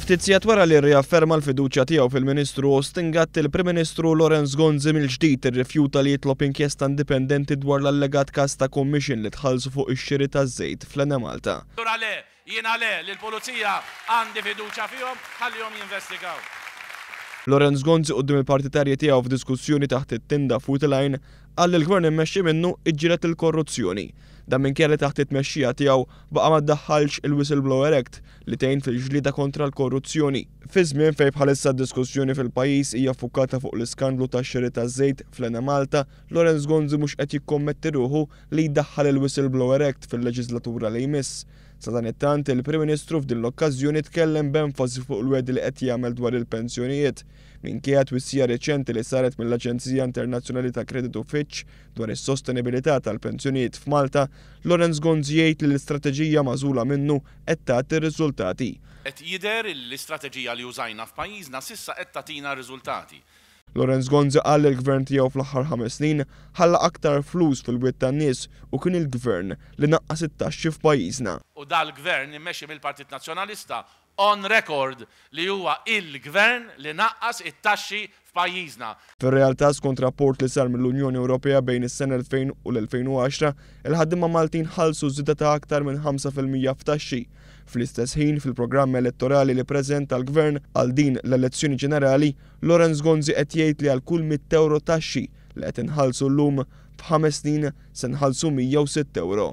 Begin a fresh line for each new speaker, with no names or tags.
Ftit sigħat wara li rriafferma l-fiduċja tiegħu fil-Ministru Ostingat, il-Prim Ministru Lorenz Gonzi mill-ġdid irrifjuta li jitlob inkjesta indipendenti dwar l-allegat każ ta' commission li tħallsu fuq ix-xiri taż-żejt fl-Enemalta.
Jiena li l-Pulizija għandi fiduċja fihom ħallihom jinvestigaw.
Lorenz Gonzi quddiem il-partitarji tiegħu f'diskussjoni taħt it-tinda fuq il-għajn qal li l-Gvern immexxi minnu iġġieled il-korruzzjoni. Dan minkejja li taħt it-tmexxija tiegħu baqa' ma ddaħħalx il-Whistleblower Act li tgħin fil-ġlieda kontra l-korruzzjoni. Fi żmien fejn bħalissa d-diskussjoni fil-pajjiż hija ffukata fuq l-iskandlu tax-xiri taż-żejt fl-Enemalta, Lorenz Gonzi mhux qed jikkommetti ruħu li jdaħħal il-Whistleblower Act fil-leġislatura li jmiss. Sa dan it-tant il-Prim Ministru f'din l-okkażjoni tkellem b'enfasi fuq il-wedi li qed jagħmel dwar il-pensjonijiet. Minkejja twissija reċenti li saret mill-Aġenzija Internazzjonali ta' Kreditu Fitch dwar is-sostenibilità tal-pensjonijiet f'Malta, Lorenz Gonzi jgħid li l-istrateġija magħżula minnu qed tagħti riżultati.
Qed jidher l-istrateġija li użajna f'pajjiżna s'issa qed tagħtina riżultati.
Lorenz Gonzi qal li l-Gvern tiegħu fl-aħħar 5 snin ħalla aktar flus fil-wiet tan-nies u kien il-Gvern li naqqas it-taxxi f'pajjiżna.
U dal-Gvern immexxi mill-Partit Nazzjonalista on record li huwa il-Gvern li naqqas it-taxxi f'pajjiżna.
Fir-realtà skont rapport li sar mill-Unjoni Ewropea bejn is-sena 2000 u l-2010, il-ħaddiema Maltin ħallsu żieda ta' aktar minn 5% f'taxxi. Fl-istess ħin fil-programm elettorali li preżenta l-Gvern għal din l-elezzjoni ġenerali, Lorenz Gonzi qed jgħid li għal kull 100 euro taxxi li qed inħallsu llum f'5 snin se nħallsu 106 euro.